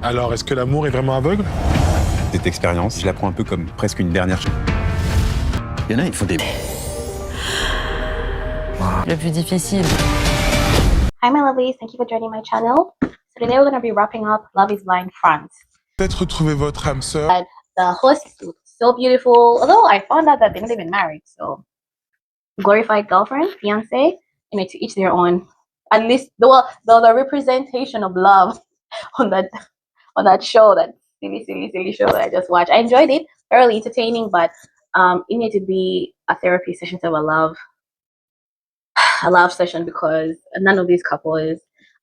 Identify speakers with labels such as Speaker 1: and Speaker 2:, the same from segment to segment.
Speaker 1: Alors, est-ce que l'amour est vraiment aveugle?
Speaker 2: Cette expérience, je la prends un peu comme presque une dernière chance. Il y en a, ils font des...
Speaker 3: Le plus difficile.
Speaker 4: Hi my lovelies, thank you for joining my channel. So today we're going to be wrapping up Love is Blind France.
Speaker 1: Peut-être retrouver votre âme sœur.
Speaker 4: And the host looked so beautiful, although I found out that they're not even married, so glorified girlfriend, fiance, to each their own. At least the representation of love on that show, that silly show that I just watched. I enjoyed it, thoroughly entertaining, but it needed to be a therapy session to a love session, because none of these couples,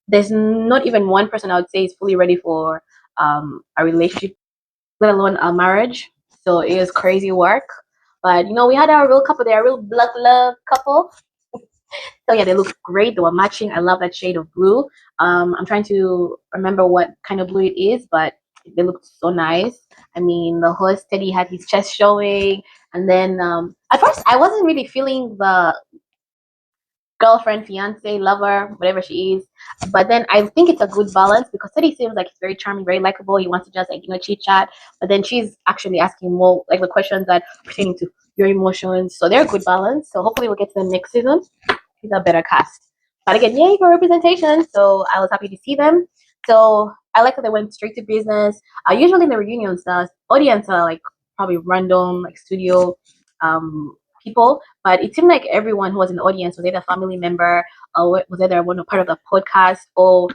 Speaker 4: there's not even one person I would say is fully ready for a relationship, let alone a marriage. So it was crazy work. But we had our real couple there, a real blood love couple. So yeah, they look great. They were matching. I love that shade of blue. I'm trying to remember what kind of blue it is, but they looked so nice. I mean, the host Teddy had his chest showing, and then at first I wasn't really feeling the girlfriend, fiance, lover, whatever she is, but then I think it's a good balance, because Teddy seems like he's very charming, very likable. He wants to just chit chat, but then she's actually asking more like the questions that pertaining to your emotions. So they're a good balance. So hopefully we'll get to the next season. He's a better cast. But again, yay for representation. So I was happy to see them. So I like that they went straight to business. Usually in the reunions, the audience are like probably random, like studio people, but it seemed like everyone who was in the audience was either a family member, or was either part of the podcast, or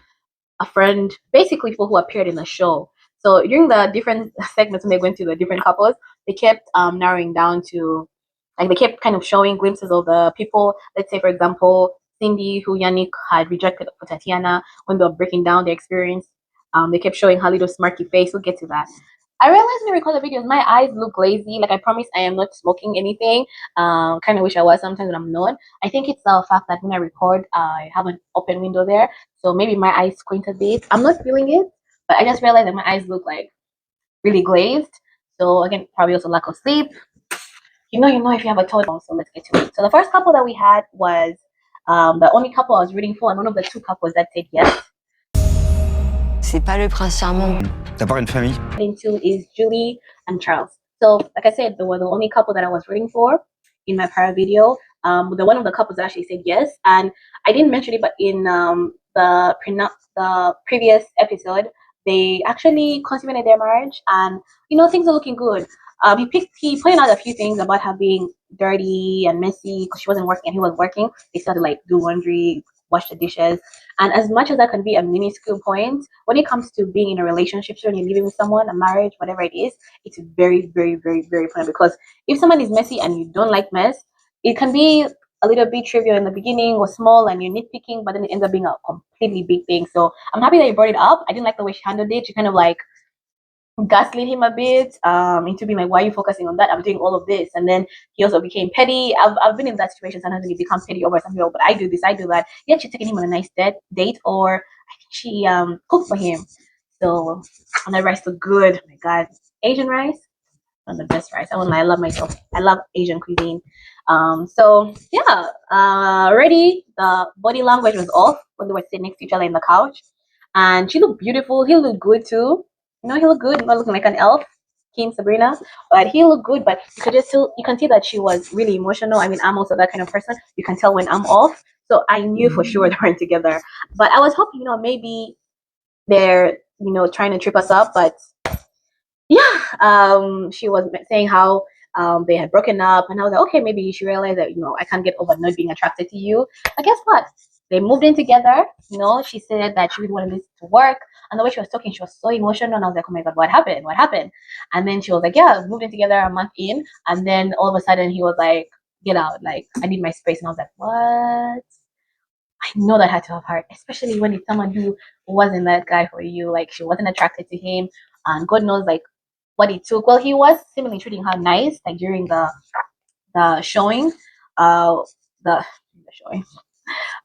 Speaker 4: a friend, basically people who appeared in the show. So during the different segments, when they went to the different couples, they kept narrowing down to, like, they kept kind of showing glimpses of the people. Let's say, for example, Cindy, who Yannick had rejected for Tatiana, when they were breaking down their experience, they kept showing her little smirky face. We'll get to that. I realized when I record the videos, my eyes look glazy. Like, I promise I am not smoking anything. Kind of wish I was sometimes, but I'm not. I think it's the fact that when I record, I have an open window there. So maybe my eyes squint a bit. I'm not feeling it, but I just realized that my eyes look like really glazed. So again, probably also lack of sleep. You know if you have a toddler. So let's get to it. So the first couple that we had was the only couple I was rooting for, and one of the two couples that said yes.
Speaker 3: C'est pas le prince charmant.
Speaker 2: D'avoir une famille.
Speaker 4: Into is Julie and Charles. So like I said, they were the only couple that I was rooting for in my prior video. The one of the couples that actually said yes, and I didn't mention it, but in the previous episode, they actually consummated their marriage, and things are looking good. He pointed out a few things about her being dirty and messy because she wasn't working and he was working. They started like do laundry, wash the dishes, and as much as that can be a minuscule point, when it comes to being in a relationship, so when you're living with someone, a marriage, whatever it is, it's very, very, very, very important, because if someone is messy and you don't like mess, it can be a little bit trivial in the beginning or small and you're nitpicking, but then it ends up being a completely big thing. So I'm happy that you brought it up. I didn't like the way she handled it. She kind of like gaslit him a bit into being like, why are you focusing on that? I'm doing all of this. And then he also became petty. I've been in that situation. Sometimes when you become petty over something, but I do this, I do that. Yeah, she's taking him on a nice date, or I think she cooked for him. So on the rice looked good. Oh my god, Asian rice, one of the best rice. I won't lie, I love myself. I love Asian cuisine. So yeah, already the body language was off when they were sitting next to each other in the couch, and she looked beautiful. He looked good too. He looked good, not looking like an elf, Kim Sabrina, but he looked good. But you can see that she was really emotional. I mean, I'm also that kind of person. You can tell when I'm off. So I knew for sure they weren't together. But I was hoping, maybe they're, trying to trip us up. But yeah, she was saying how they had broken up, and I was like, okay, maybe she realized that, I can't get over not being attracted to you. But guess what? They moved in together. She said that she really wanted this to work. And the way she was talking, she was so emotional. And I was like, oh my God, what happened? What happened? And then she was like, yeah, moved in together a month in. And then all of a sudden he was like, get out. Like, I need my space. And I was like, what? I know that had to have hurt, especially when it's someone who wasn't that guy for you. Like, she wasn't attracted to him. And God knows, like, what it took. Well, he was seemingly treating her nice, like during the showing, the showing.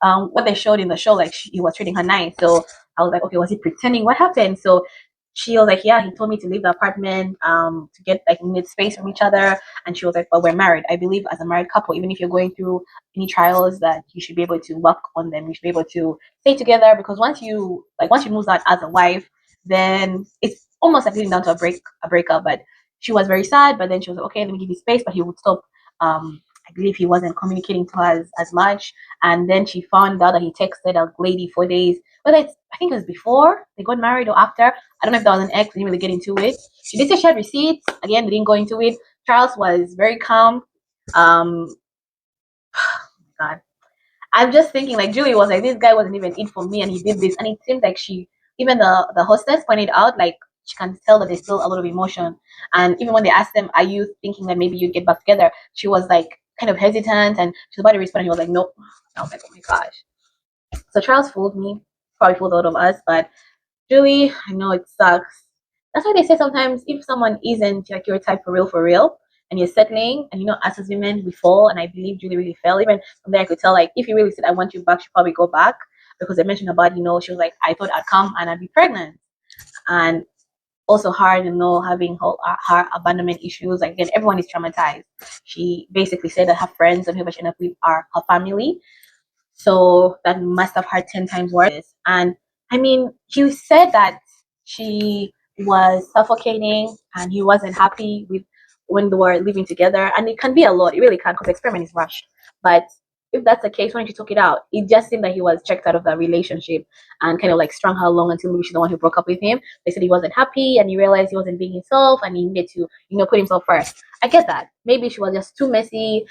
Speaker 4: What they showed in the show, like he was treating her nice. So I was like, okay, was he pretending? What happened? So she was like, yeah, he told me to leave the apartment to get like need space from each other. And she was like, but we're married. I believe as a married couple, even if you're going through any trials, that you should be able to work on them. You should be able to stay together, because once you move out as a wife, Then it's almost like leading down to a breakup. But she was very sad. But then she was like, okay, let me give you space. But he would stop. I believe he wasn't communicating to her as much. And then she found out that he texted a lady for days. Whether it's, I think it was before they got married or after. I don't know if that was an ex. They didn't really get into it. She did say she had receipts. Again, they didn't go into it. Charles was very calm. God. I'm just thinking, like, Julie was like, this guy wasn't even in for me, and he did this. And it seems like even the hostess pointed out, like, she can tell that there's still a lot of emotion. And even when they asked them, are you thinking that maybe you'd get back together? She was like kind of hesitant, and she was about to respond, and he was like, nope. I was like, oh my gosh. So Charles fooled me, probably fooled a lot of us, but Julie, I know it sucks. That's why they say sometimes if someone isn't like your type for real, and you're settling, and us as women, we fall, and I believe Julie really fell. Even from there, I could tell, like, if you really said, I want you back, she'd probably go back, because I mentioned about, she was like, I thought I'd come and I'd be pregnant. And also hard, having her abandonment issues. Like, again, everyone is traumatized. She basically said that her friends and whoever she ended up with are her family. So that must have hurt 10 times worse. And I mean, he said that she was suffocating and he wasn't happy with when they were living together. And it can be a lot. It really can, because the experiment is rushed. But if that's the case, why don't you talk it out? It just seemed that he was checked out of that relationship and kind of like strung her along until maybe she's the one who broke up with him. They said he wasn't happy and he realized he wasn't being himself and he needed to, put himself first. I get that. Maybe she was just too messy.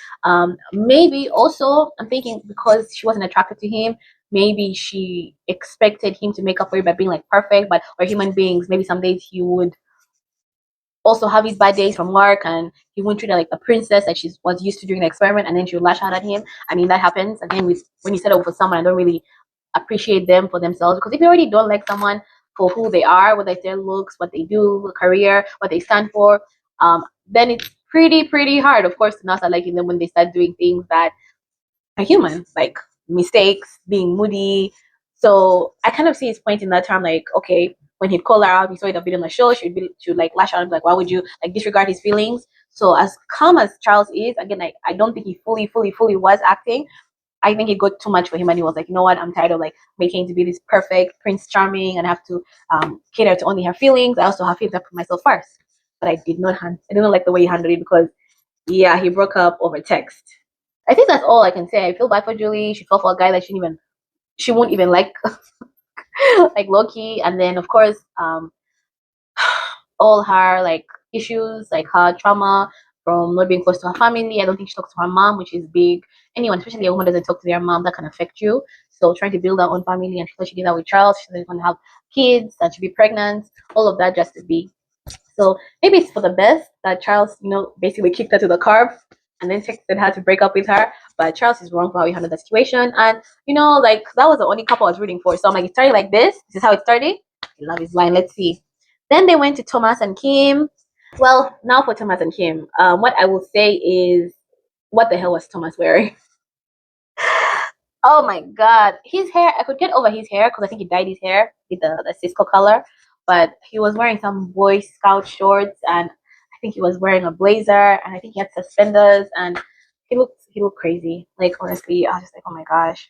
Speaker 4: Maybe also, I'm thinking because she wasn't attracted to him, maybe she expected him to make up for it by being like perfect, but we're human beings. Maybe some days he would also have his bad days from work and he wouldn't treat her like the princess that she was used to during the experiment, and then she would lash out at him. I mean, that happens. Again, when you set up for someone, I don't really appreciate them for themselves, because if you already don't like someone for who they are, whether it's their looks, what they do, career, what they stand for, then it's pretty hard, of course, to not start liking them when they start doing things that are human, like mistakes, being moody. So I kind of see his point in that term, like, okay, when he'd call her out, he saw it a bit on the show, she'd like lash out and be like, why would you like disregard his feelings? So as calm as Charles is, again, I don't think he fully was acting. I think it got too much for him, and he was like, you know what, I'm tired of like making to be this perfect Prince Charming and have to cater to only her feelings. I also have feelings, I put myself first. But I did not like the way he handled it, because yeah, he broke up over text. I think that's all I can say. I feel bad for Julie. She fell for a guy that she won't even like like Loki. And then of course all her like issues, like her trauma from not being close to her family. I don't think she talks to her mom, which is big. Anyone, especially a woman, doesn't talk to their mom, that can affect you. So trying to build her own family, and she did that with Charles. She doesn't want to have kids, that she'd be pregnant, all of that just to be. So maybe it's for the best that Charles, basically kicked her to the curb and then texted her to break up with her. But Charles is wrong for how he handled the situation. And, like, that was the only couple I was rooting for. So I'm like, it started like this. This is how it started. Love is blind. Let's see. Then they went to Thomas and Kim. Well, now for Thomas and Kim, what I will say is, what the hell was Thomas wearing? Oh my God. His hair, I could get over his hair because I think he dyed his hair with the Cisco color. But he was wearing some Boy Scout shorts, and I think he was wearing a blazer, and I think he had suspenders, and he looked crazy. Like, honestly, I was just like, oh my gosh.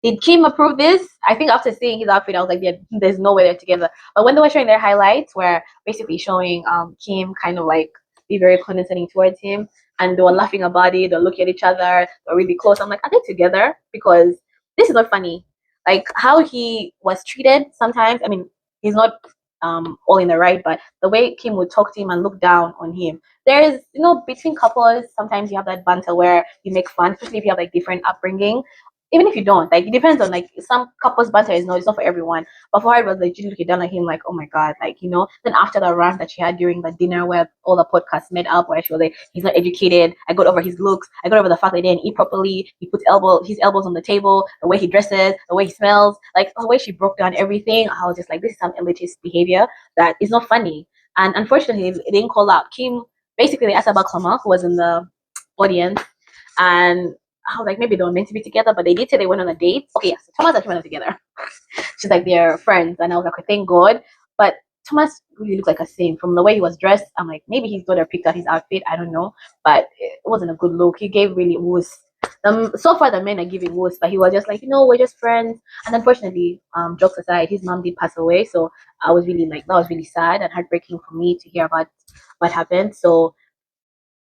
Speaker 4: Did Kim approve this? I think after seeing his outfit, I was like, yeah, there's no way they're together. But when they were showing their highlights, where basically showing Kim kind of like be very condescending towards him, and they were laughing about it, they're looking at each other, they're really close. I'm like, are they together? Because this is not funny. Like, how he was treated sometimes, I mean, he's not all in the right, but the way Kim would talk to him and look down on him. There's, between couples, sometimes you have that banter where you make fun, especially if you have like different upbringing. Even if you don't, like, it depends on, like, some couples banter it's not for everyone. But for her, it was like looking down at him like, oh my God, like, then after the rant that she had during the dinner where all the podcasts met up, where she was like, he's not educated, I got over his looks, I got over the fact that he didn't eat properly, he puts his elbows on the table, the way he dresses, the way he smells, like the way she broke down everything. I was just like, this is some elitist behavior that is not funny. And unfortunately, it didn't call out. Kim, basically, they asked about Clement, who was in the audience, and I was like, maybe they were meant to be together, but they did say they went on a date. Okay, yes, Thomas and Kim went together. She's like, they're friends. And I was like, okay, thank God. But Thomas really looked like a saint. From the way he was dressed, I'm like, maybe his daughter picked out his outfit. I don't know. But it wasn't a good look. He gave really woos. So far the men are giving worse, but he was just like, we're just friends. And unfortunately, jokes aside, his mom did pass away, so I was really like, that was really sad and heartbreaking for me to hear about what happened. So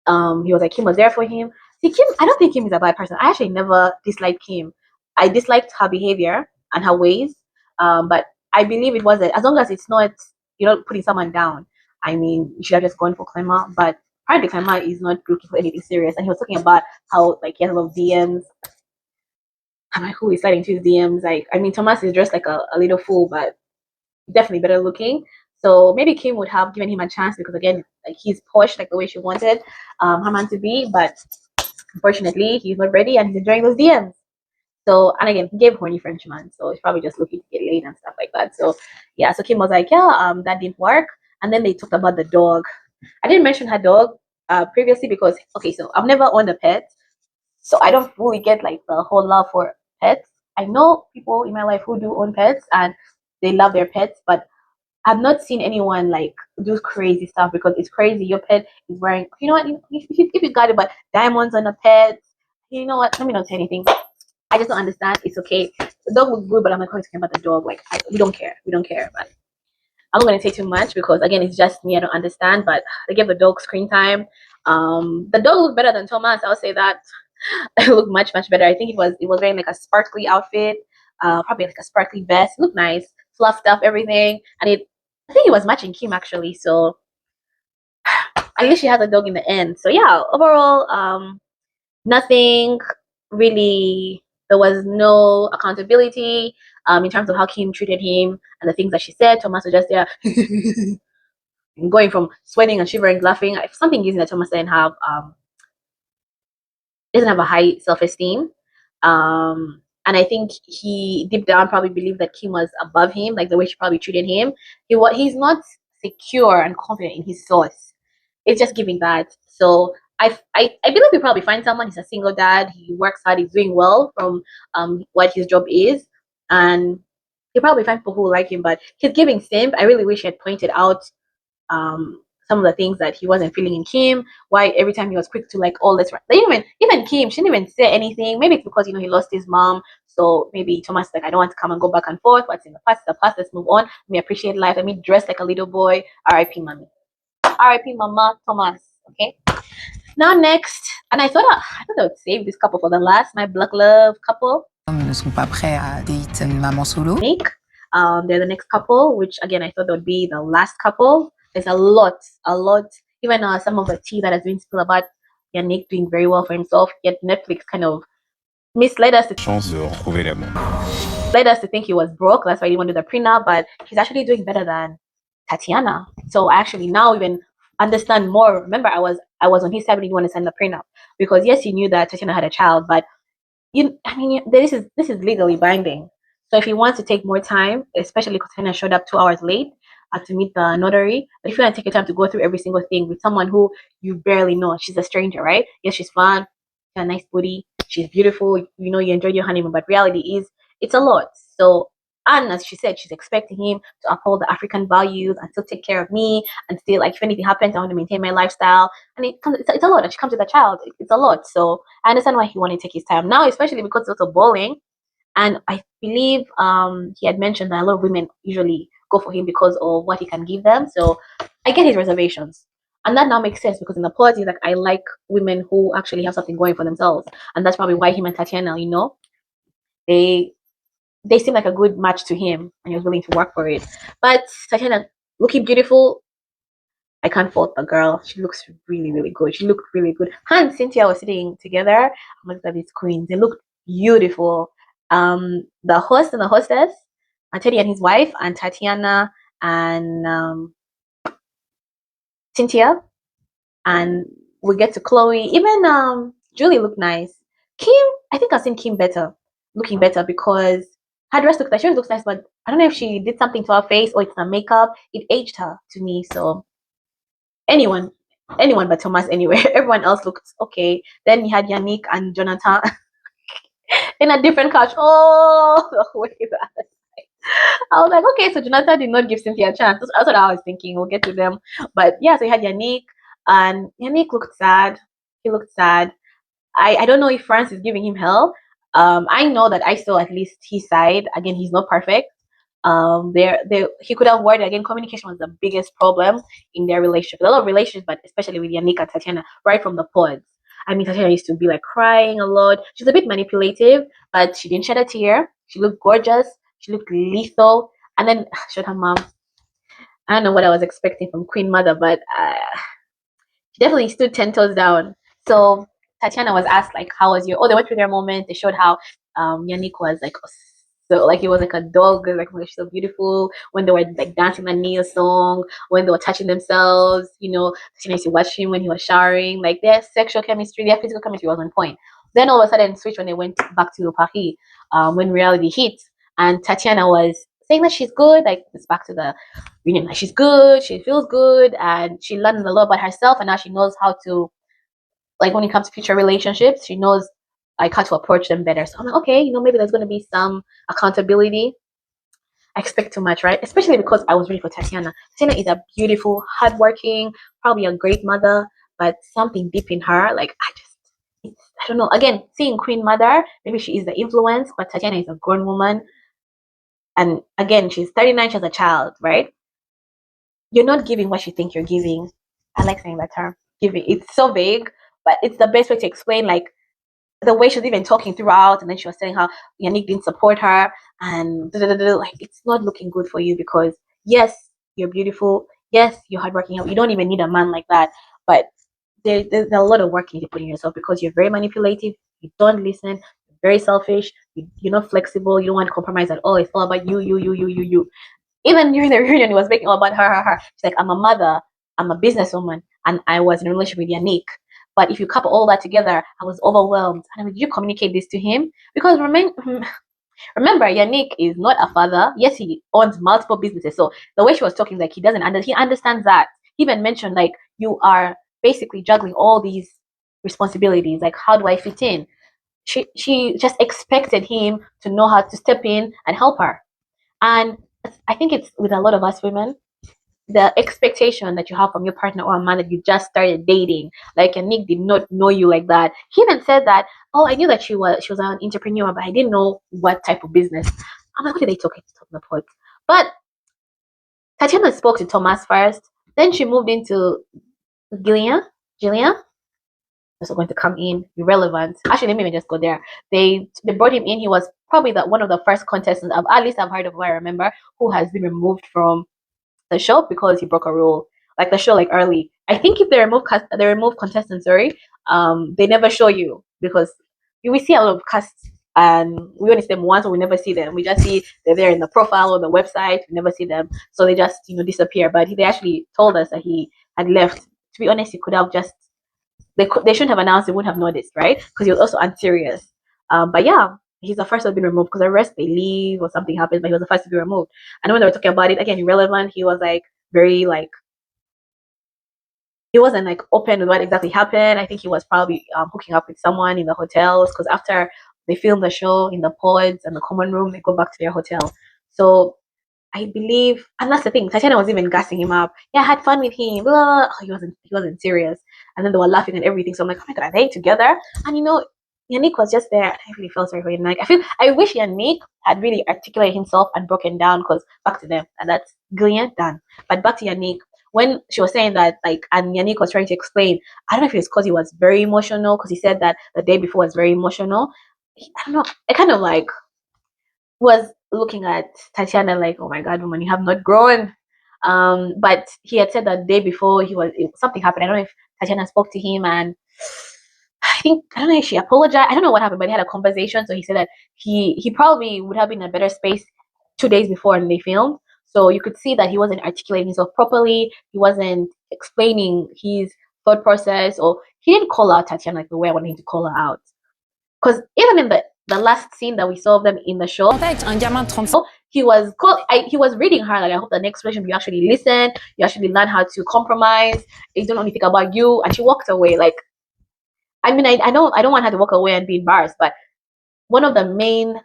Speaker 4: he was like, Kim was there for him. See, Kim, I don't think Kim is a bad person. I actually never disliked Kim. I disliked her behavior and her ways, but I believe it was as long as it's not, putting someone down. I mean, you should have just gone for Clement, but apparently Clement is not looking for anything serious. And he was talking about how like he has a lot of DMs. I'm like, who is sliding to his DMs? Like, I mean, Thomas is dressed like a little fool, but definitely better looking. So maybe Kim would have given him a chance because again, like he's posh like the way she wanted her man to be, but unfortunately he's not ready and he's enjoying those DMs. So and again, he gave horny Frenchman, so he's probably just looking to get laid and stuff like that. So yeah, so Kim was like, yeah, that didn't work. And then they talked about the dog. I didn't mention her dog previously because okay, so I've never owned a pet, so I don't fully get like the whole love for pets. I know people in my life who do own pets and they love their pets, but I've not seen anyone like do crazy stuff because it's crazy. Your pet is wearing, you know what? If you got it, but diamonds on a pet, you know what? Let me not say anything. I just don't understand. It's okay. The dog looks good, but I'm not going to talk about the dog. Like we don't care. We don't care. But I'm not going to say too much because again, it's just me. I don't understand. But they gave the dog screen time. The dog looked better than Thomas. I'll say that. It looked much better. I think it was wearing like a sparkly outfit, probably like a sparkly vest. It looked nice, fluffed up everything, and I think it was matching Kim actually. So at least she has a dog in the end. So yeah, overall, nothing really. There was no accountability in terms of how Kim treated him and the things that she said. Thomas was just there, going from sweating and shivering, laughing. If something is that Thomas doesn't have a high self-esteem. And I think he deep down probably believed that Kim was above him, like the way she probably treated him. He's not secure and confident in his source. It's just giving that. So I believe he'll probably find someone. He's a single dad. He works hard. He's doing well from what his job is, and he'll probably find people who like him. But he's giving simp. I really wish he had pointed out some of the things that he wasn't feeling in Kim. Why every time he was quick to like, oh, let's run. Even Kim, she didn't even say anything. Maybe it's because he lost his mom. So maybe Thomas like, I don't want to come and go back and forth. What's in the past is the past. Let's move on. Let me appreciate life. Let me dress like a little boy. R.I.P. mommy. R.I.P. Mama Thomas. Okay. Now next, and I thought I would save this couple for the last. My black love couple.
Speaker 5: Ne sont pas prêts à date une maman solo.
Speaker 4: Nick. They're the next couple, which again I thought would be the last couple. There's a lot. Even some of the tea that has been spilled about Yannick doing very well for himself. Yet Netflix kind of misled us to
Speaker 2: Chance de retrouver l'amour.
Speaker 4: led us to think he was broke. That's why he didn't want to do the prenup. But he's actually doing better than Tatiana. So I actually now even understand more. Remember, I was on his side when he wanted to sign the prenup because yes, he knew that Tatiana had a child, but this is legally binding. So if he wants to take more time, especially because Tatiana showed up 2 hours late to meet the notary, but if you want to take your time to go through every single thing with someone who you barely know, she's a stranger, right? Yes, she's fun, she's got a nice booty, she's beautiful, you enjoyed your honeymoon, but reality is it's a lot. So, and as she said, she's expecting him to uphold the African values and still take care of me and still, like, if anything happens, I want to maintain my lifestyle. And it's a lot. And she comes with a child. It's a lot. So I understand why he wanted to take his time now, especially because it's also bowling. And I believe he had mentioned that a lot of women usually go for him because of what he can give them. So I get his reservations. And that now makes sense because in the party, like, I like women who actually have something going for themselves. And that's probably why him and Tatiana, they seem like a good match to him and he was willing to work for it. But Tatiana, looking beautiful, I can't fault the girl. She looks really, really good. She looked really good. Her and Cynthia were sitting together amongst these queens. They looked beautiful. The host and the hostess, Teddy and his wife, and Tatiana and Cynthia, and we get to Chloe. Even Julie looked nice. Kim, I think I've seen Kim looking better because her dress looks nice, but I don't know if she did something to her face or it's the makeup. It aged her to me. So anyone but Thomas anyway. Everyone else looked okay. Then you had Yannick and Jonathan in a different couch. Oh, way back. I was like, okay, so Jonathan did not give Cynthia a chance. That's what I was thinking. We'll get to them. But yeah, so you had Yannick, and Yannick looked sad. He looked sad. I don't know if France is giving him hell. I know that I saw at least his side. Again, he's not perfect. There he could have worded again. Communication was the biggest problem in their relationship. A lot of relationships, but especially with Yannick and Tatiana, right from the pods. I mean, Tatiana used to be like crying a lot. She's a bit manipulative, but she didn't shed a tear. She looked gorgeous. She looked lethal. And then showed her mom. I don't know what I was expecting from Queen Mother, but she definitely stood 10 toes down. So Tatiana was asked like, "How was your?" Oh, they went through their moment. They showed how Yannick was like, so like he was like a dog, like oh, she's so beautiful. When they were like dancing the Nia song, when they were touching themselves, Tatiana used to watch him when he was showering. Like their sexual chemistry, their physical chemistry was on point. Then all of a sudden, switch when they went back to Paris, when reality hit, and Tatiana was saying that she's good. Like it's back to the like she's good, she feels good, and she learned a lot about herself, and now she knows how to, like when it comes to future relationships, she knows like how to approach them better. So I'm like, okay, maybe there's going to be some accountability. I expect too much, right? Especially because I was ready for Tatiana. Tatiana is a beautiful, hardworking, probably a great mother, but something deep in her, like I don't know. Again, seeing Queen Mother, maybe she is the influence, but Tatiana is a grown woman, and again, she's 39, she's a child, right? You're not giving what you think you're giving. I like saying that term, giving. It's so vague, but it's the best way to explain like the way she was even talking throughout, and then she was saying how Yannick didn't support her, and like it's not looking good for you because yes, you're beautiful, yes, you're hardworking, you don't even need a man like that, but there's a lot of work you need to put in yourself because you're very manipulative, you don't listen, you're very selfish, you're not flexible, you don't want to compromise at all. It's all about you. Even during the reunion, it was making all about her. She's like, I'm a mother, I'm a businesswoman, and I was in a relationship with Yannick. But if you couple all that together, I was overwhelmed. And I mean, did you communicate this to him? Because remember, Yannick is not a father. Yes, he owns multiple businesses. So the way she was talking, like he understands that. He even mentioned like you are basically juggling all these responsibilities. Like how do I fit in? She just expected him to know how to step in and help her. And I think it's with a lot of us women, the expectation that you have from your partner or a man that you just started dating, like Nick did not know you like that. He even said that, oh, I knew that she was an entrepreneur, but I didn't know what type of business. I'm like, what did they talk the pot? But Tatiana spoke to Thomas first, then she moved into Gillian. Also going to come in, irrelevant. Actually, let me just go there. They brought him in. He was probably one of the first contestants at least I've heard of, who I remember, who has been removed from the show because he broke a rule. Like the show, like early. I think if they remove contestants, they never show you because we see a lot of casts and we only see them once, or we never see them. We just see they're there in the profile or the website. We never see them, so they just disappear. But they actually told us that he had left. To be honest, he could have just they shouldn't have announced. They wouldn't have noticed, right? Because he was also unserious. But yeah, he's the first to have been removed because the rest they leave or something happens, but he was the first to be removed. And when they were talking about it, again, irrelevant. He was like very like he wasn't like open with what exactly happened. I think he was probably hooking up with someone in the hotels because after they filmed the show in the pods and the common room, they go back to their hotel. So I believe, and that's the thing. Tatiana was even gassing him up. Yeah, I had fun with him. Blah. Oh, he wasn't serious. And then they were laughing and everything. So I'm like, oh my god, are they together? And Yannick was just there. I really felt sorry for Yannick. I wish Yannick had really articulated himself and broken down because back to them, and that's Gillian done. But back to Yannick, when she was saying that, like, and Yannick was trying to explain, I don't know if it was because he was very emotional, because he said that the day before was very emotional. I don't know. I kind of like was looking at Tatiana like, oh my god, woman, you have not grown. But he had said that the day before something happened. I don't know if Tatiana spoke to him, and I don't know if she apologized. I don't know what happened, but they had a conversation. So he said that he probably would have been in a better space 2 days before and they filmed. So you could see that he wasn't articulating himself properly. He wasn't explaining his thought process, or he didn't call out Tatiana like the way I wanted him to call her out. Because even in the last scene that we saw of them in the show, he was reading her like, I hope the next relationship you actually listen, you actually learn how to compromise, you don't only think about you. And she walked away. Like, I mean, I don't want her to walk away and be embarrassed, but one of the main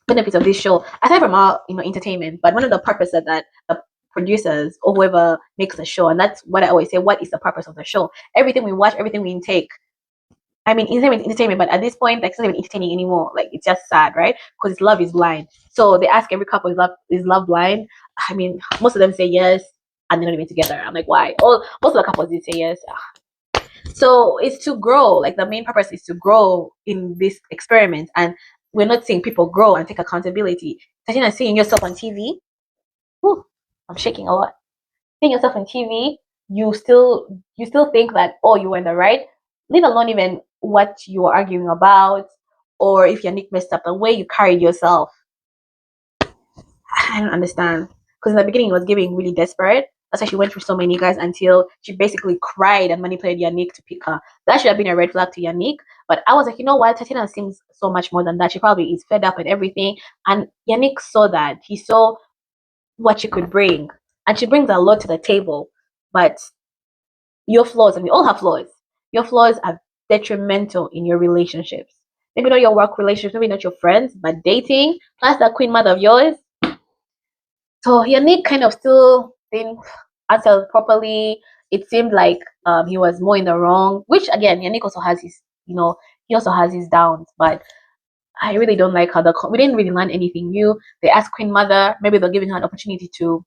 Speaker 4: benefits of this show, aside from our entertainment, but one of the purposes that the producers or whoever makes the show, and that's what I always say, what is the purpose of the show? Everything we watch, everything we intake, I mean, it's not even entertainment, but at this point, like, it's not even entertaining anymore. Like, it's just sad, right? Because love is blind. So they ask every couple, is love blind? I mean, most of them say yes, and they're not even together. I'm like, why? Most of the couples did say yes. So it's to grow. Like, the main purpose is to grow in this experiment, and we're not seeing people grow and take accountability. Tatiana, seeing yourself on TV. Whew, I'm shaking a lot. Seeing yourself on TV, you still think that, oh, you were in the right, leave alone even what you were arguing about, or if Yannick messed up, the way you carried yourself. I don't understand. Because in the beginning, it was giving really desperate. That's why she went through so many guys until she basically cried and manipulated Yannick to pick her. That should have been a red flag to Yannick. But I was like, you know what? Tatiana seems so much more than that. She probably is fed up and everything. And Yannick saw that. He saw what she could bring. And she brings a lot to the table. But your flaws, and we all have flaws, your flaws are detrimental in your relationships. Maybe not your work relationships, maybe not your friends, but dating, plus that queen mother of yours. So Yannick kind of still didn't answer properly. It seemed like he was more in the wrong, which again, Yannick also has his, he also has his downs, but I really don't like how we didn't really learn anything new. They asked Queen Mother, maybe they're giving her an opportunity to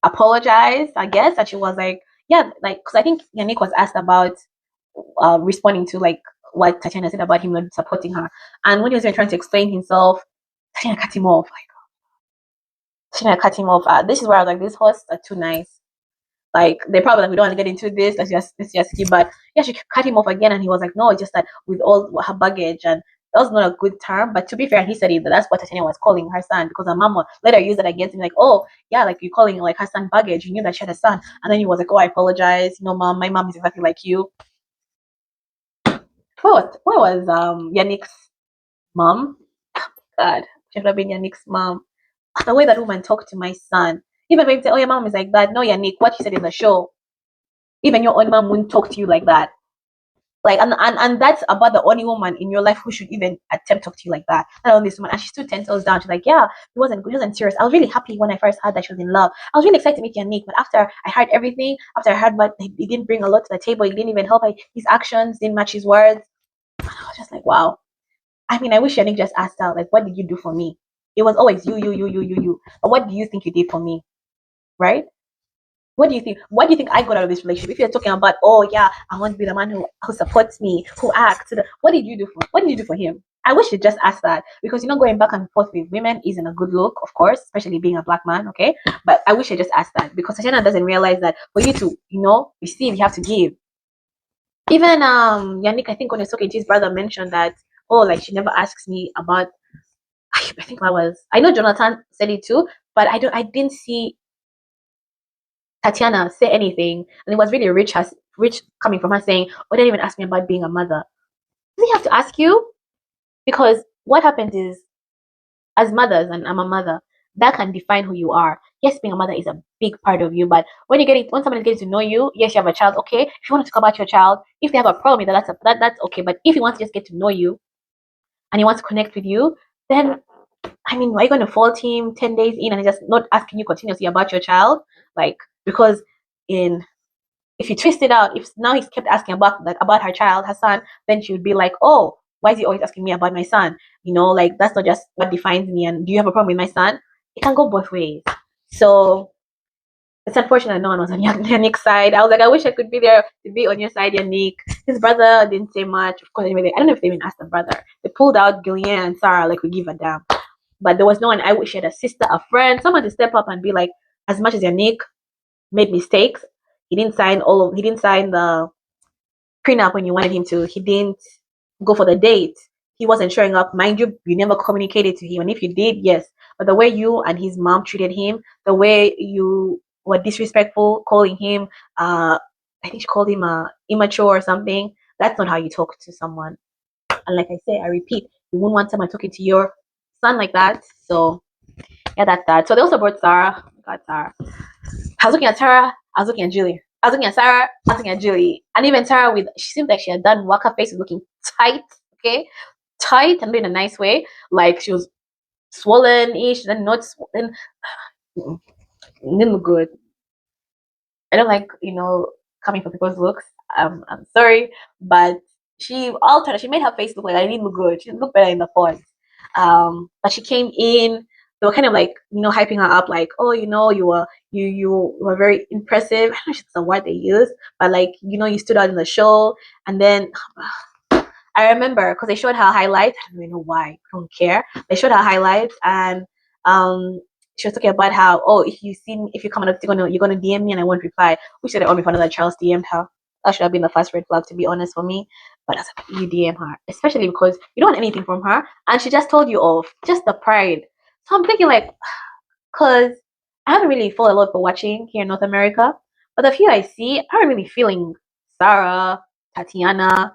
Speaker 4: apologize, I guess. And she was like, yeah, like, because I think Yannick was asked about responding to like what Tatiana said about him not supporting her. And when he was trying to explain himself, Tatiana cut him off. This is where I was like, these hosts are too nice. Like, they probably like, we don't want to get into this. Let's just skip. But yeah, she cut him off again, and he was like, no, it's just that with all her baggage, and that was not a good term. But to be fair, he said it. That's what Tatiana was calling her son, because her mom later used it against him, like, oh yeah, like you're calling like her son baggage. You knew that she had a son, and then he was like, oh, I apologize. Mom, my mom is exactly like you. Where was Yannick's mom? Oh, God, she should have been Yannick's mom. The way that woman talked to my son. Even when you say, oh, your mom is like that. No, Yannick, what you said in the show. Even your own mom wouldn't talk to you like that. Like, and that's about the only woman in your life who should even attempt to talk to you like that. Not only this woman, and she stood 10 toes down. She's like, yeah, he wasn't serious. I was really happy when I first heard that she was in love. I was really excited to meet Yannick, but after I heard everything, after I heard what he didn't bring a lot to the table, he didn't even help. His actions didn't match his words. I was just like, wow. I mean, I wish Yannick just asked her, like, what did you do for me? It was always you. But what do you think you did for me? Right? What do you think? What do you think I got out of this relationship? If you're talking about, oh yeah, I want to be the man who supports me, who acts. What did you do for him? I wish you just asked that, because going back and forth with women isn't a good look, of course, especially being a black man. Okay, but I wish I just asked that, because Tatiana doesn't realize that for you to receive, you have to give. Even Yannick, I think when he was talking to his brother, mentioned that, oh, like, she never asks me about. I think I know Jonathan said it too, but I didn't see Tatiana say anything, and it was really rich coming from her saying, "Oh, don't even ask me about being a mother." Does he have to ask you? Because what happens is, as mothers, and I'm a mother, that can define who you are. Yes, being a mother is a big part of you, but when someone is getting to know you, yes, you have a child. Okay, if you want to talk about your child, if they have a problem with that's okay. But if he wants to just get to know you, and he wants to connect with you, then I mean, are you going to fault him 10 days in and just not asking you continuously about your child? Like, because if you twist it out, if now he's kept asking about her child, her son, then she would be like, oh, why is he always asking me about my son? Like, that's not just what defines me. And do you have a problem with my son? It can go both ways. So it's unfortunate no one was on Yannick's side. I was like, I wish I could be there to be on your side, Yannick. His brother didn't say much. Of course, anyway, I don't know if they even asked the brother. They pulled out Gillian and Sarah like we give a damn. But there was no one. I wish she had a sister, a friend, someone to step up and be like, as much as Yannick made mistakes, he didn't sign the prenup when you wanted him to. He didn't go for the date. He wasn't showing up. Mind you, you never communicated to him. And if you did, yes. But the way you and his mom treated him, the way you were disrespectful, calling him, I think she called him immature or something. That's not how you talk to someone. And like I say, I repeat, you wouldn't want someone talking to your son like that. So yeah, that's that. So they also brought Sarah. God, Sarah. I was looking at Sarah. I was looking at Julie. I was looking at Sarah. I was looking at Julie. And even Sarah, she seemed like she had done work. Her face was looking tight. Okay, tight and in a nice way. Like she was swollen-ish, then not swollen. Didn't look good. I don't like coming for people's looks. I'm sorry, but she altered it. She made her face look like I didn't look good. She looked better in the photos. But she came in. They were kind of like, hyping her up, like, oh, you were very impressive. I don't know if it's the word they use, but like, you stood out in the show. And then I remember because they showed her highlights. I don't even know why. I don't care. They showed her highlights, and she was talking about how, oh, if you come up, you're gonna DM me and I won't reply. We should have only found out that Charles DM'd her. That should have been the first red flag, to be honest, for me. But I was like, you DM her, especially because you don't want anything from her, and she just told you off. Just the pride. So I'm thinking like, cause I haven't really followed a lot for watching here in North America, but the few I see, I'm really feeling Sarah, Tatiana,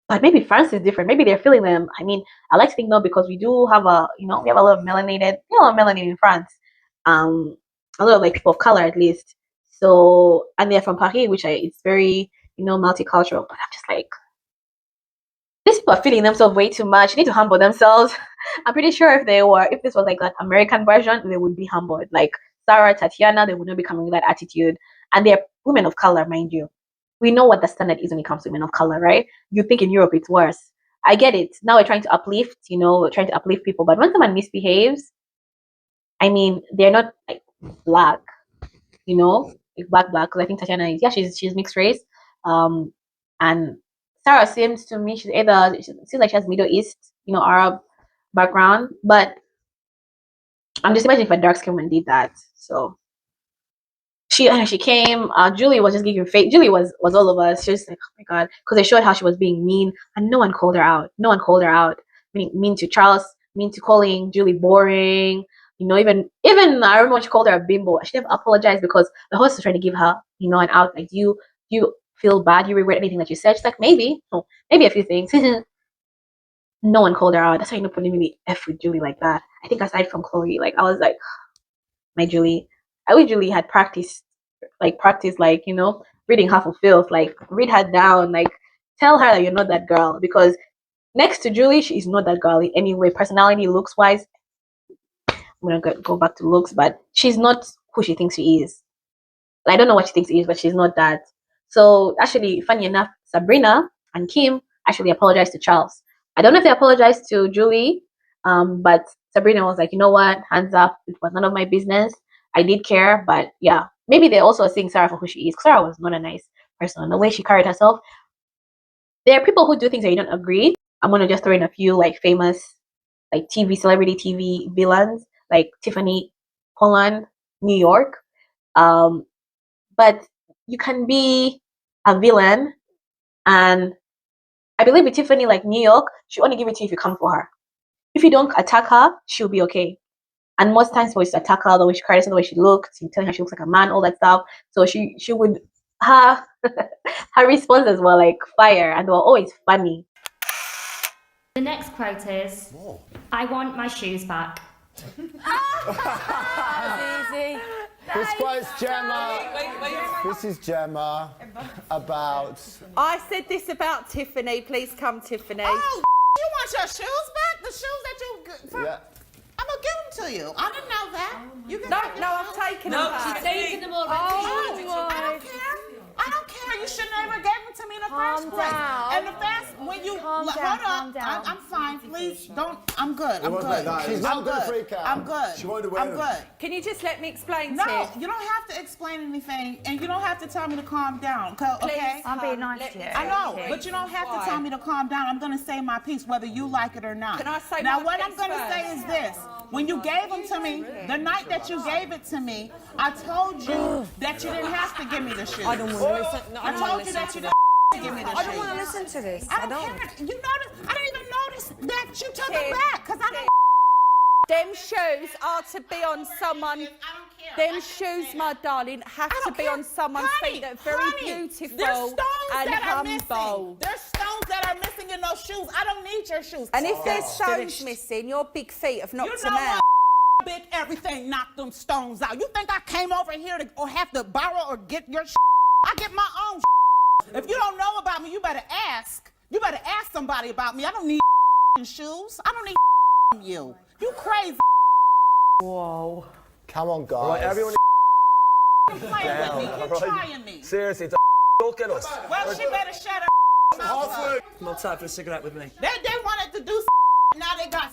Speaker 4: but maybe France is different. Maybe they're feeling them. I mean, I like to think no, because we do have we have a lot of melanated, melanin in France. A lot of like people of color at least. So, and they're from Paris, which it's very, multicultural. But I'm just like, these people are feeling themselves way too much. They need to humble themselves. I'm pretty sure if this was like that American version, they would be humbled. Like Sarah, Tatiana, they would not be coming with that attitude. And they're women of color, mind you. We know what the standard is when it comes to women of color, right? You think in Europe it's worse. I get it. Now we're trying to uplift, we're trying to uplift people. But when someone misbehaves, I mean, they're not like black, like black. Because I think Tatiana she's mixed race. And Sarah seems to me she seems like she has Middle East, Arab background. But I'm just imagining if a dark skin woman did that. So she came. Julie was just giving fake. Julie was all of us. She was like, oh my god, because they showed how she was being mean, and no one called her out. Mean to Charles, mean to calling Julie boring. Even I remember when she called her a bimbo. She never apologized because the host was trying to give her, an out. Like, you feel bad? You regret anything that you said? She's like, maybe a few things. No one called her out. That's why nobody really F with Julie like that. I think aside from Chloe, like I was like, my Julie. I wish Julie had practiced, reading half of filth. Like, read her down. Like, tell her that you're not that girl. Because next to Julie, she is not that girl in any way. Personality, looks wise. I'm gonna go back to looks, but she's not who she thinks she is. I don't know what she thinks she is, but she's not that. So actually, funny enough, Sabrina and Kim actually apologized to Charles. I don't know if they apologized to Julie, but Sabrina was like, you know what, hands up, it was none of my business. I did care, but yeah, maybe they also are seeing Sarah for who she is. Sarah was not a nice person. The way she carried herself. There are people who do things that you don't agree. I'm gonna just throw in a few like famous, like celebrity TV villains, like Tiffany Holland, New York. But you can be a villain, and I believe with Tiffany, like New York, she'll only give it to you if you come for her. If you don't attack her, she'll be okay. And most times when she attack her, the way she carries herself, the way she looks, you telling her she looks like a man, all that stuff. So she would her responses were like fire, and they were always funny.
Speaker 6: The next quote is, I want my shoes back.
Speaker 7: Easy.
Speaker 8: This quote's Gemma. This is Gemma about.
Speaker 7: I said this about Tiffany. Please come, Tiffany.
Speaker 9: Oh, you want your shoes back? The shoes that you.
Speaker 8: Yeah.
Speaker 9: I'm gonna give them to you. I didn't know that. You can
Speaker 7: No,
Speaker 9: have your
Speaker 7: I've
Speaker 9: shoes.
Speaker 7: taken them back.
Speaker 6: She's taken them already.
Speaker 9: I don't care. I don't care. You should never gave them to me in the first place. And the fast when you hold up, I'm fine. Please don't. I'm good. I'm good.
Speaker 8: She's not gonna freak out.
Speaker 9: I'm good.
Speaker 8: She won't wear
Speaker 9: I'm
Speaker 8: them.
Speaker 9: good.
Speaker 7: Can you just let me explain,
Speaker 9: No,
Speaker 7: Tiff?
Speaker 9: you don't have to explain anything, and you don't have to tell me to calm down. Okay?
Speaker 7: Please,
Speaker 6: I'm being nice to you.
Speaker 9: I know, but you don't have to tell me to calm down. I'm going to say my piece, whether you like it or not.
Speaker 7: Can I say
Speaker 9: now,
Speaker 7: my
Speaker 9: what I'm
Speaker 7: piece
Speaker 9: going to
Speaker 7: first?
Speaker 9: say is this. When you gave them to me, the night that you gave it to me, I told you that you didn't have to give me the shoes.
Speaker 7: I don't want to listen.
Speaker 9: I told you that you didn't give me the shoes.
Speaker 7: I don't want to listen to this.
Speaker 9: I don't care. You notice? I didn't even notice that you took them
Speaker 7: Tim.
Speaker 9: back, because I didn't.
Speaker 7: Them shoes are to be on someone.
Speaker 9: I don't care.
Speaker 7: Them shoes, my darling, have to be on someone's feet that are very beautiful
Speaker 9: There's stones
Speaker 7: and
Speaker 9: that are
Speaker 7: humble.
Speaker 9: missing. There's stones that are missing in those shoes. I don't need your shoes.
Speaker 7: And if there's stones missing, your big feet have knocked
Speaker 9: You
Speaker 7: them
Speaker 9: know
Speaker 7: out.
Speaker 9: what? Big everything knocked them stones out. You think I came over here to or have to borrow or get your I get my own If you don't know about me, you better ask. You better ask somebody about me. I don't need shoes. I don't need from you. You crazy.
Speaker 8: Come on, guys.
Speaker 2: Right, everyone
Speaker 9: playing with me. Quit trying me.
Speaker 8: Seriously, don't get us.
Speaker 9: Well, she better shut her mouth.
Speaker 10: Not time for a cigarette with me.
Speaker 9: They wanted to do now they got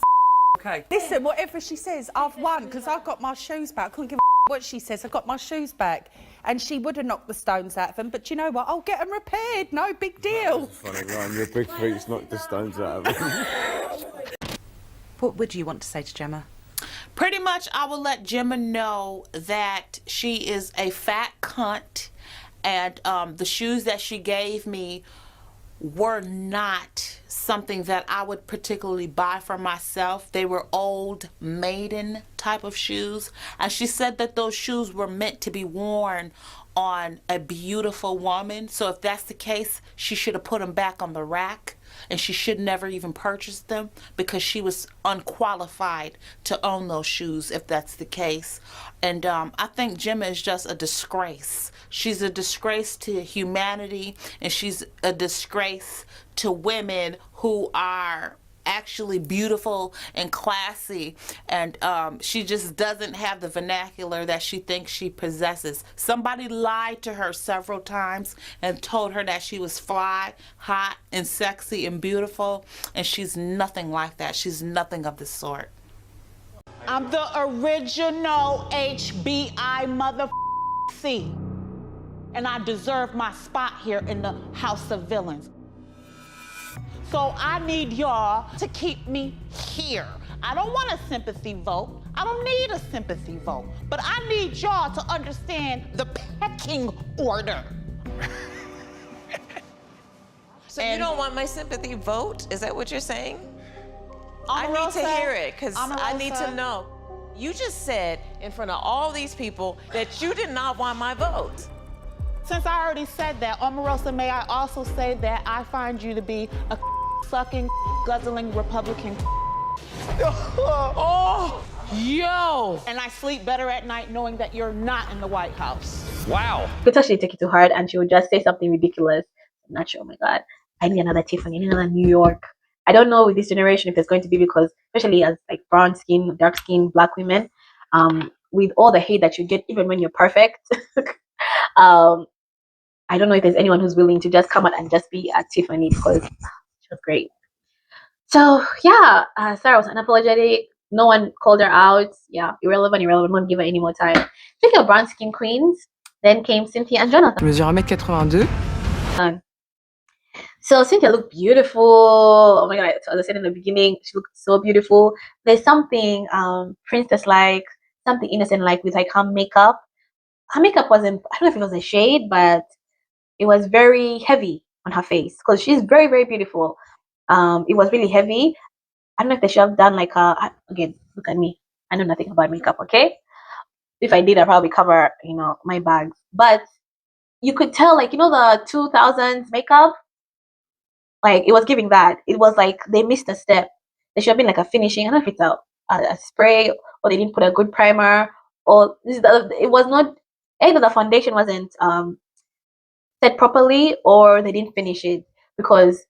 Speaker 10: Okay.
Speaker 7: Listen, whatever she says, I've won because I got my shoes back. I couldn't give a what she says. I got my shoes back. And she would have knocked the stones out of them. But you know what? I'll get them repaired. No big deal.
Speaker 2: Funny, Ryan, your big feet's knocked the stones out of it.
Speaker 5: What would you want to say to Gemma?
Speaker 9: Pretty much, I will let Gemma know that she is a fat cunt, and the shoes that she gave me were not something that I would particularly buy for myself. They were old maiden type of shoes, and she said that those shoes were meant to be worn on a beautiful woman. So if that's the case, she should have put them back on the rack, and she should never even purchase them because she was unqualified to own those shoes if that's the case. And I think Gemma is just a disgrace. She's a disgrace to humanity, and she's a disgrace to women who are actually beautiful and classy, and she just doesn't have the vernacular that she thinks she possesses. Somebody lied to her several times and told her that she was fly, hot, and sexy and beautiful, and she's nothing like that. She's nothing of the sort. I'm the original HBI mother C, and I deserve my spot here in the House of Villains. So I need y'all to keep me here. I don't want a sympathy vote. I don't need a sympathy vote. But I need y'all to understand the pecking order.
Speaker 3: So you don't want my sympathy vote? Is that what you're saying? I need to hear it, because I need to know. You just said in front of all these people that you did not want my vote.
Speaker 9: Since I already said that, Omarosa, may I also say that I find you to be a sucking, guzzling Republican. Oh, yo! And I sleep better at night knowing that you're not in the White House.
Speaker 10: Wow.
Speaker 4: Could actually take it to heart, and she would just say something ridiculous. I'm not sure. Oh my God, I need another Tiffany. I need another New York. I don't know with this generation if it's going to be, because especially as like brown skin, dark skin, black women, with all the hate that you get, even when you're perfect. I don't know if there's anyone who's willing to just come out and just be at Tiffany, because she was great. So yeah, Sarah was unapologetic. No one called her out. Yeah, irrelevant. Won't give her any more time. Speaking of brown skin queens, then came Cynthia and Jonathan.
Speaker 5: Je mesure 1m82.
Speaker 4: So Cynthia looked beautiful. Oh my God, as I said in the beginning, she looked so beautiful. There's something princess-like, something innocent-like with like her makeup. Her makeup wasn't, I don't know if it was a shade, but it was very heavy on her face, because she's very, very beautiful. It was really heavy. I don't know if they should have done like a, again, look at me. I know nothing about makeup, okay? If I did, I'd probably cover, my bags. But you could tell, like, the 2000s makeup, like, it was giving that. It was like they missed a step. There should have been like a finishing. I don't know if it's a spray, or they didn't put a good primer, or it was not, either the foundation wasn't set properly, or they didn't finish it. Because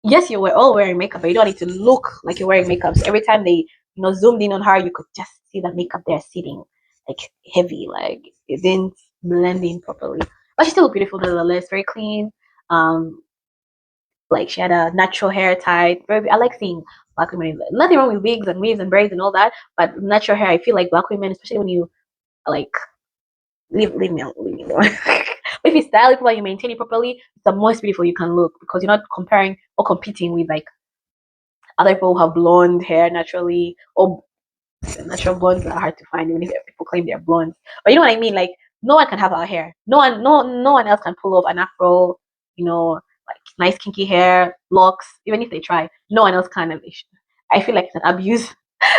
Speaker 4: yes, you were all wearing makeup, but you don't need to look like you're wearing makeup. So every time they zoomed in on her, you could just see the makeup there sitting like heavy, like it didn't blend in properly. But she still looked beautiful nevertheless, very clean. Like she had a natural hair tied. I like seeing black women. Nothing wrong with wigs and weaves and braids and all that, but natural hair, I feel like black women, especially when you like leave me alone. But if you style it while you maintain it properly, it's the most beautiful you can look, because you're not comparing or competing with like other people who have blonde hair naturally, or natural blondes are hard to find, even if people claim they're blondes. But you know what I mean? Like no one can have our hair. No one else can pull off an afro, like nice kinky hair, locks. Even if they try, no one else can. I feel like it's an abuse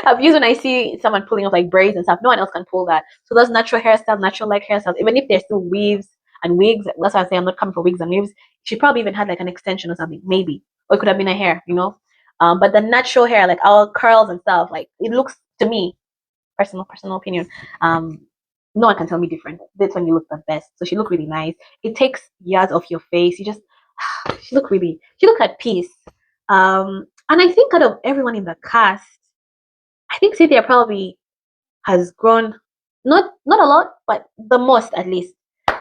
Speaker 4: when I see someone pulling off like braids and stuff. No one else can pull that. So those natural hairstyles, natural like hairstyles, even if they're still weaves and wigs, that's why I say I'm not coming for wigs and weaves. She probably even had like an extension or something, maybe, or it could have been a hair, but the natural hair, like our curls and stuff, like it looks, to me, personal opinion, no one can tell me different. That's when you look the best. So she looked really nice. It takes years off your face. She looked at peace. And I think out of everyone in the cast, I think Cynthia probably has grown not a lot, but the most at least,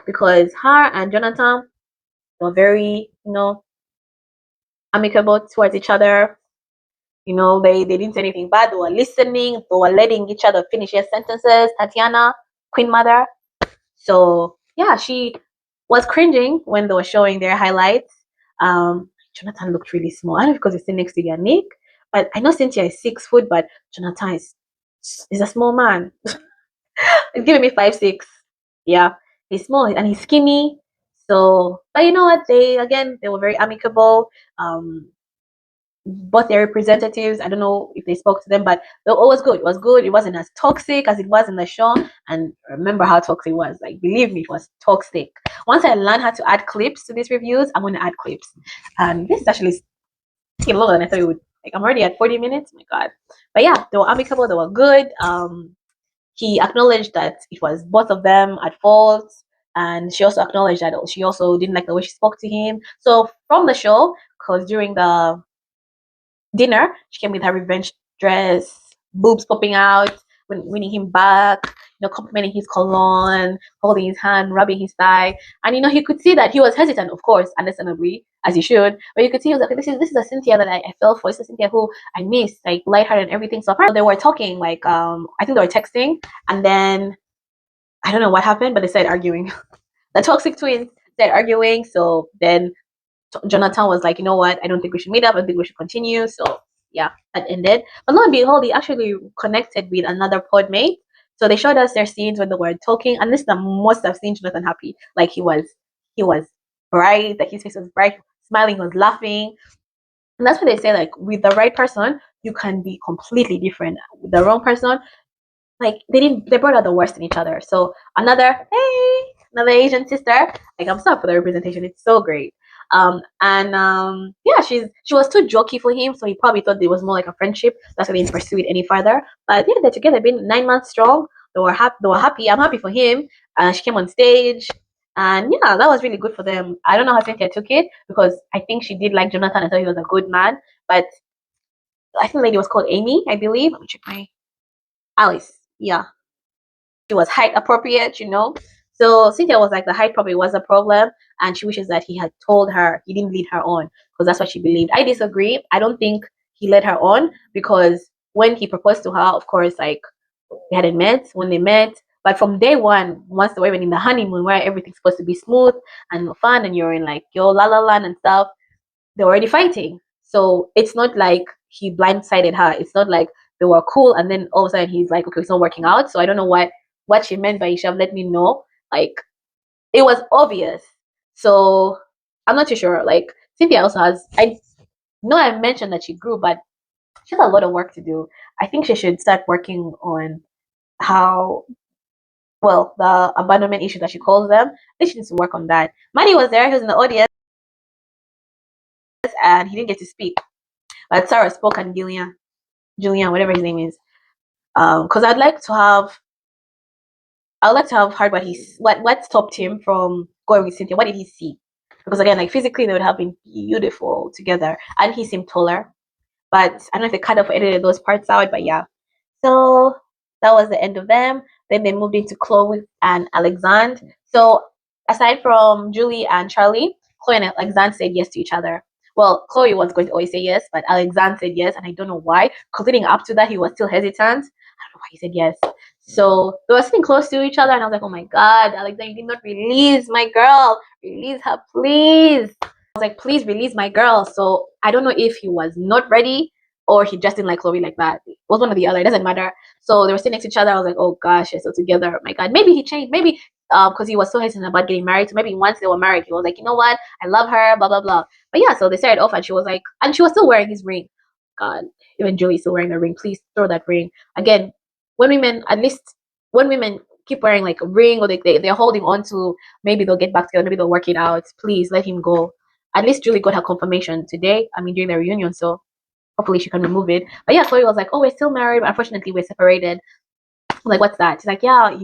Speaker 4: because her and Jonathan were very, amicable towards each other. They didn't say anything bad. They were listening. They were letting each other finish their sentences. Tatiana, Queen Mother. So yeah, she was cringing when they were showing their highlights. Jonathan looked really small. I don't know because he's sitting next to Yannick, but I know Cynthia is 6 foot, but Jonathan is a small man. He's giving me 5'6". Yeah, he's small and he's skinny. So, but you know what? They were very amicable. Both their representatives, I don't know if they spoke to them, but it was good. It was good. It wasn't as toxic as it was in the show. And remember how toxic it was. Like, believe me, it was toxic. Once I learned how to add clips to these reviews, I'm going to add clips. And this is actually taking longer than I thought it would. Like, I'm already at 40 minutes. Oh my God. But yeah, they were amicable. They were good. He acknowledged that it was both of them at fault. And she also acknowledged that she also didn't like the way she spoke to him. So from the show, because during the dinner, she came with her revenge dress, boobs popping out, winning him back, complimenting his cologne, holding his hand, rubbing his thigh. And he could see that he was hesitant, of course, understandably, as he should. But you could see he was like, this is a Cynthia that I fell for. This is a Cynthia who I miss, like lighthearted and everything. So apparently they were talking, like I think they were texting, and then I don't know what happened, but they started arguing. The toxic twins started arguing. So then Jonathan was like, you know what? I don't think we should meet up. I think we should continue. So yeah, that ended. But lo and behold, he actually connected with another pod mate. So they showed us their scenes when they were talking, and this is the most I've seen Jonathan happy. Like he was bright, like his face was bright, smiling, was laughing. And that's what they say, like with the right person, you can be completely different. With the wrong person, like they brought out the worst in each other. So another Asian sister, like I'm sorry for the representation, it's so great. Yeah, she was too jokey for him, so he probably thought it was more like a friendship. That's why they didn't pursue it any further. But yeah, they're together, been 9 months strong. They were happy. I'm happy for him. She came on stage, and yeah, that was really good for them. I don't know how Cynthia took it, because I think she did like Jonathan. I thought he was a good man, but I think the lady was called Amy, I believe. Let me check my Alice. Yeah, she was height appropriate, So Cynthia was like, the height probably was a problem, and she wishes that he had told her, he didn't lead her on, because that's what she believed. I disagree. I don't think he led her on, because when he proposed to her, of course, like they hadn't met when they met, but from day one, once they were even in the honeymoon where everything's supposed to be smooth and fun, and you're in like your la la land and stuff, they were already fighting. So it's not like he blindsided her. It's not like they were cool and then all of a sudden he's like, okay, it's not working out. So I don't know what she meant by you should have let me know. Like, it was obvious. So I'm not too sure. Like, Cynthia also I know I mentioned that she grew, but she has a lot of work to do. I think she should start working on the abandonment issue that she calls them. I think she needs to work on that. Maddie was there. He was in the audience and he didn't get to speak. But Sarah spoke, and Julian, whatever his name is. Because I'd like to have heard what stopped him from going with Cynthia. What did he see? Because again, like physically they would have been beautiful together, and he seemed taller. But I don't know if they kind of edited those parts out, but yeah. So that was the end of them. Then they moved into Chloe and Alexandre. So aside from Julie and Charlie, Chloe and Alexandre said yes to each other. Well, Chloe was going to always say yes, but Alexandre said yes, and I don't know why. Because leading up to that, he was still hesitant. I don't know why he said yes. So they were sitting close to each other, and I was like, oh my God, Alexandre, you did not release my girl. Release her, please. I was like, please release my girl. So I don't know if he was not ready or he just didn't like Chloe like that. It was one or the other. It doesn't matter. So they were sitting next to each other. I was like, oh gosh, they're still together. Oh my God. Maybe he changed. Maybe because he was so hesitant about getting married. So maybe once they were married, he was like, you know what? I love her, blah, blah, blah. But yeah, so they started off and she was like, and she was still wearing his ring. God, even Julie's still wearing a ring. Please throw that ring. Again, when women keep wearing like a ring, or they're holding on to, maybe they'll get back together, maybe they'll work it out. Please let him go. At least Julie got her confirmation today. I mean, during the reunion, so hopefully she can remove it. But yeah, Chloe was like, oh, we're still married, but unfortunately we're separated. I'm like, what's that? She's like, yeah,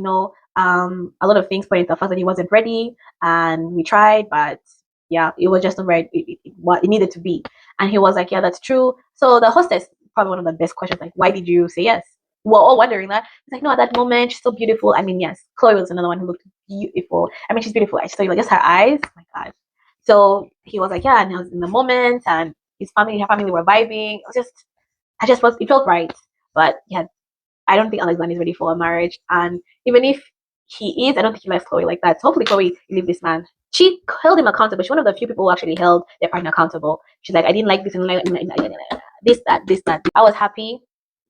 Speaker 4: a lot of things pointed to the fact that he wasn't ready, and we tried, but yeah, it was just not right. What it needed to be. And he was like, yeah, that's true. So the hostess, probably one of the best questions, like, why did you say yes? we're all wondering that. He's like, no, at that moment, she's so beautiful. I mean, yes, Chloe was another one who looked beautiful. I mean, she's beautiful. I just tell you, like, just her eyes. Oh my God. So he was like, yeah, and I was in the moment, and her family were vibing. It felt right. But yeah, I don't think Alexander is ready for a marriage. And even if he is, I don't think he likes Chloe like that. So hopefully Chloe leave this man. She held him accountable. She's one of the few people who actually held their partner accountable. She's like, I didn't like this and this, that. I was happy.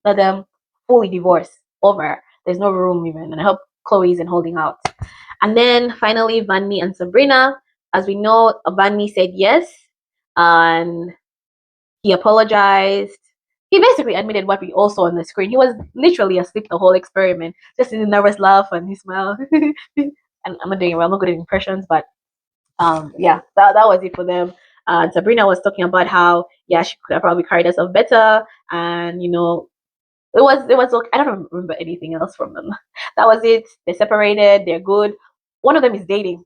Speaker 4: Let them fully divorce over. There's no room even. And I hope Chloe isn't holding out. And then finally, Vanni and Sabrina. As we know, Vanni said yes. And he apologized. He basically admitted what we all saw on the screen. He was literally asleep the whole experiment. Just in a nervous laugh and he smiled. And I'm not doing it well. I'm not good at impressions, but yeah, that was it for them. Sabrina was talking about how she could have probably carried herself better, and it was okay. I don't remember anything else from them. That was it. They're separated. They're good. One of them is dating.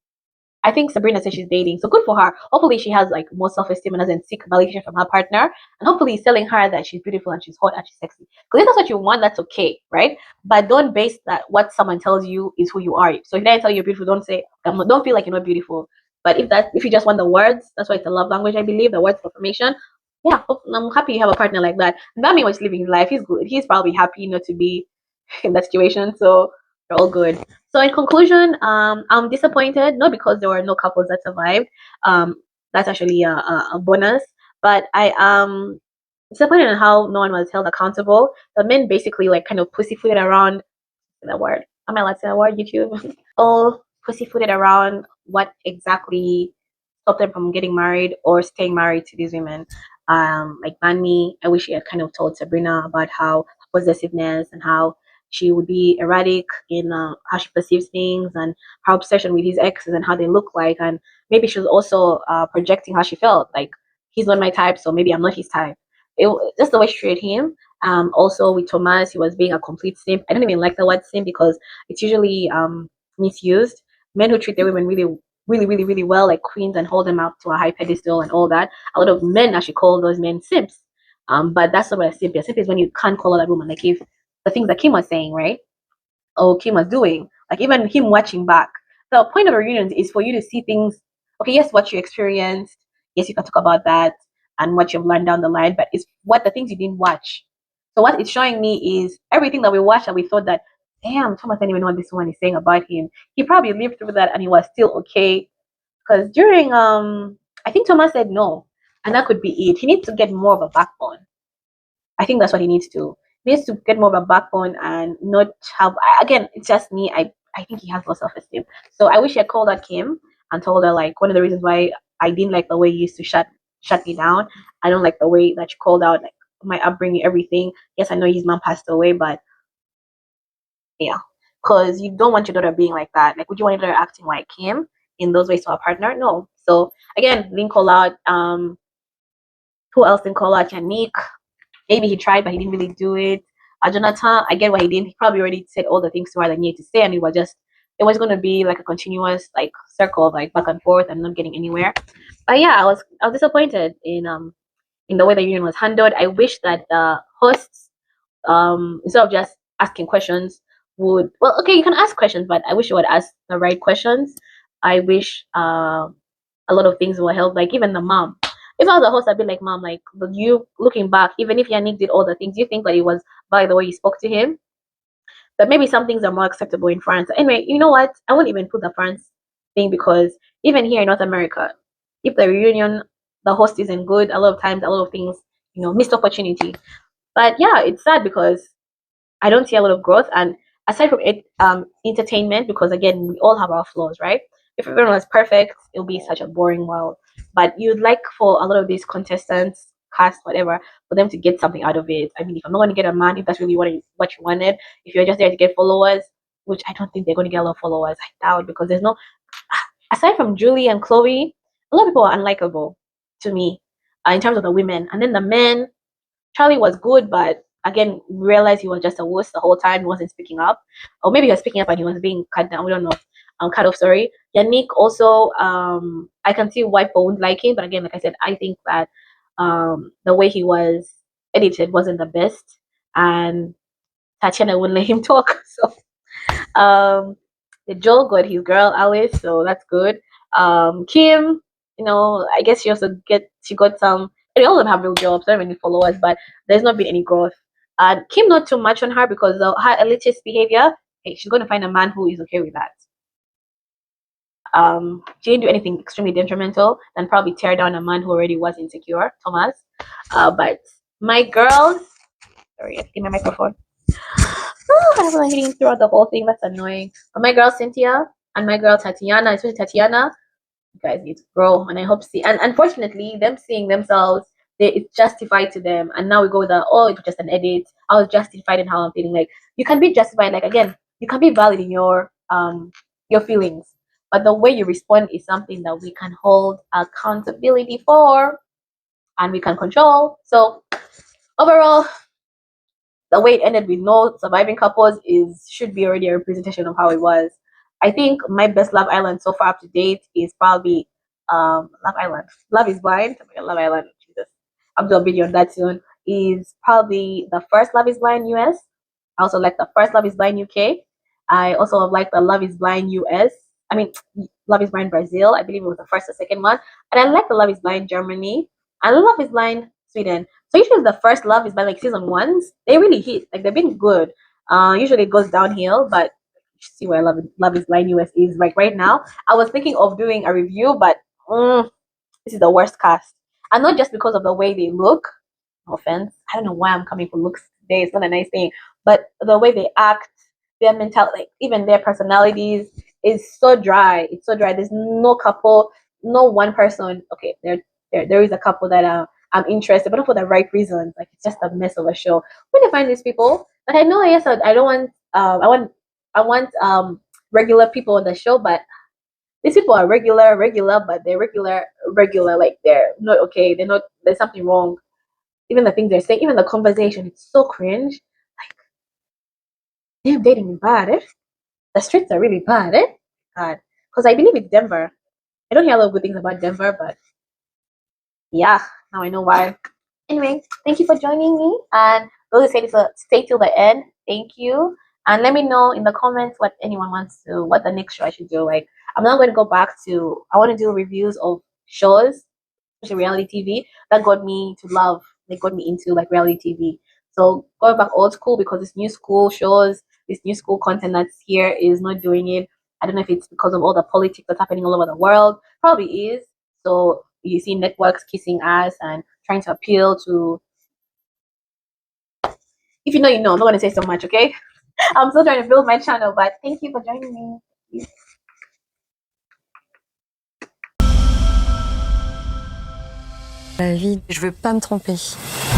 Speaker 4: I think Sabrina said she's dating, so good for her. Hopefully she has like more self-esteem and doesn't seek validation from her partner, and hopefully he's telling her that she's beautiful and she's hot and she's sexy. Because if that's what you want, that's okay, right? But don't base that what someone tells you is who you are. So if they tell you you're beautiful, don't say don't feel like you're not beautiful. But if you just want the words, that's why it's a love language, I believe, the words of affirmation. Yeah, I'm happy you have a partner like that. Bami was living his life. He's good. He's probably happy not to be in that situation. So they're all good. So in conclusion, I'm disappointed, not because there were no couples that survived. That's actually a bonus. But I am disappointed in how no one was held accountable. The men basically like kind of pussyfooted around that word. Am I allowed to say that word, YouTube? All pussyfooted around what exactly stopped them from getting married or staying married to these women. Like Vanni, I wish he had kind of told Sabrina about how possessiveness and how she would be erratic in how she perceives things and her obsession with his exes and how they look like. And maybe she was also projecting how she felt. Like, he's not my type, so maybe I'm not his type. Just the way she treated him. Also with Thomas, he was being a complete simp. I don't even like the word simp because it's usually misused. Men who treat their women really well, like queens, and hold them up to a high pedestal and all that. A lot of men actually call those men simps. But that's not what a simp is. A simp is when you can't call that woman. Like if the things that Kim was saying, right? Or Kim was doing, like even him watching back. The point of a reunion is for you to see things. Okay, yes, what you experienced. Yes, you can talk about that and what you've learned down the line. But it's what the things you didn't watch. So what it's showing me is everything that we watched and we thought that, damn, Thomas didn't even know what this woman is saying about him. He probably lived through that and he was still okay. Because during I think Thomas said no, and that could be it. He needs to get more of a backbone. I think that's what he needs to. He needs to get more of a backbone and not have. Again, it's just me. I think he has low self-esteem. So I wish he had called out Kim and told her like one of the reasons why I didn't like the way you used to shut me down. I don't like the way that you called out like my upbringing, everything. Yes, I know his mom passed away, but yeah, because you don't want your daughter being like that. Like, would you want your daughter acting like Kim in those ways to a partner? No. So again, didn't call out. Who else didn't call out? Yannick. Maybe he tried, but he didn't really do it. Jonathan, I get why he didn't. He probably already said all the things to her that he needed to say, and it was going to be like a continuous like circle of like back and forth and not getting anywhere. But yeah, I was disappointed in the way the union was handled. I wish that the hosts, instead of just asking questions, you can ask questions, but I wish you would ask the right questions. I wish a lot of things were held, like even the mom. If I was a host, I'd be like, Mom, like, you looking back, even if Yannick did all the things, you think that it was by the way you spoke to him? But maybe some things are more acceptable in France. Anyway, you know what? I won't even put the France thing because even here in North America, if the reunion, the host isn't good, a lot of times, a lot of things, missed opportunity. But yeah, it's sad because I don't see a lot of growth. And aside from it, entertainment, because again, we all have our flaws, right? If everyone was perfect, it would be such a boring world. But you'd like for a lot of these contestants, cast, whatever, for them to get something out of it. I mean, if I'm not going to get a man, if that's really what you wanted, if you're just there to get followers, which I don't think they're going to get a lot of followers, I doubt, because there's no, aside from Julie and Chloe, a lot of people are unlikable to me in terms of the women. And then the men, Charlie was good, but again, realized he was just a wuss the whole time. He wasn't speaking up, or maybe he was speaking up and he was being cut down. We don't know. Cut off. Sorry. Yannick also. I can see why people wouldn't like him, but again, like I said, I think that the way he was edited wasn't the best, and Tatiana wouldn't let him talk. So Joel got his girl Alice, so that's good. Kim, I guess she got some. They all of them have real jobs, not many followers, but there's not been any growth. And Kim, not too much on her because of her elitist behavior. Hey, she's going to find a man who is okay with that. She didn't do anything extremely detrimental than probably tear down a man who already was insecure, Thomas. But my girls, sorry, I think my microphone. I was hitting throughout the whole thing. That's annoying. But my girl Cynthia and my girl Tatiana, especially Tatiana, you guys need to grow. And I hope and unfortunately, them seeing themselves, it's justified to them. And now we go with it was just an edit. I was justified in how I'm feeling. Like, you can be justified. Like, again, you can be valid in your feelings. But the way you respond is something that we can hold accountability for and we can control. So overall, the way it ended with no surviving couples should be already a representation of how it was. I think my best Love Island so far up to date is probably Love Island. Love is Blind. Oh my God, Love Island. Jesus. I'll do a video on that soon. Is probably the first Love is Blind US. I also like the first Love is Blind UK. I also like the Love is Blind US. I mean, Love is Blind Brazil. I believe it was the first or second one. And I like the Love is Blind Germany. And Love is Blind Sweden. So usually the first Love is Blind, like season ones, they really hit. Like, they've been good. Usually it goes downhill, but see where Love is Blind US is like right now. I was thinking of doing a review, but this is the worst cast. And not just because of the way they look. No offense. I don't know why I'm coming for looks today. It's not a nice thing. But the way they act, their mentality, like even their personalities is so dry. It's so dry. There's no couple, no one person. Okay, there is a couple that I'm interested, but not for the right reasons. Like, it's just a mess of a show. Where do you find these people? Like, I know, yes, I don't want I want regular people on the show, but these people are regular, but they're regular. Like, they're not okay. They're not. There's something wrong. Even the things they're saying, even the conversation, it's so cringe. Like, damn, dating is bad. The streets are really bad. God, because I believe it's Denver. I don't hear a lot of good things about Denver, but yeah, now I know why. Anyway, thank you for joining me, and those who stay till the end, thank you. And let me know in the comments what the next show I should do. Like, I'm not going to go back to, I want to do reviews of shows, especially reality TV, that got me to love, they got me into like reality TV. So going back old school, because this new school shows, this new school content that's here is not doing it. I don't know if it's because of all the politics that's happening all over the world. Probably is. So you see networks kissing ass and trying to appeal to, if you know, you know. I'm not going to say so much, okay? I'm still trying to build my channel, but thank you for joining me.
Speaker 5: La vie, je veux pas me tromper.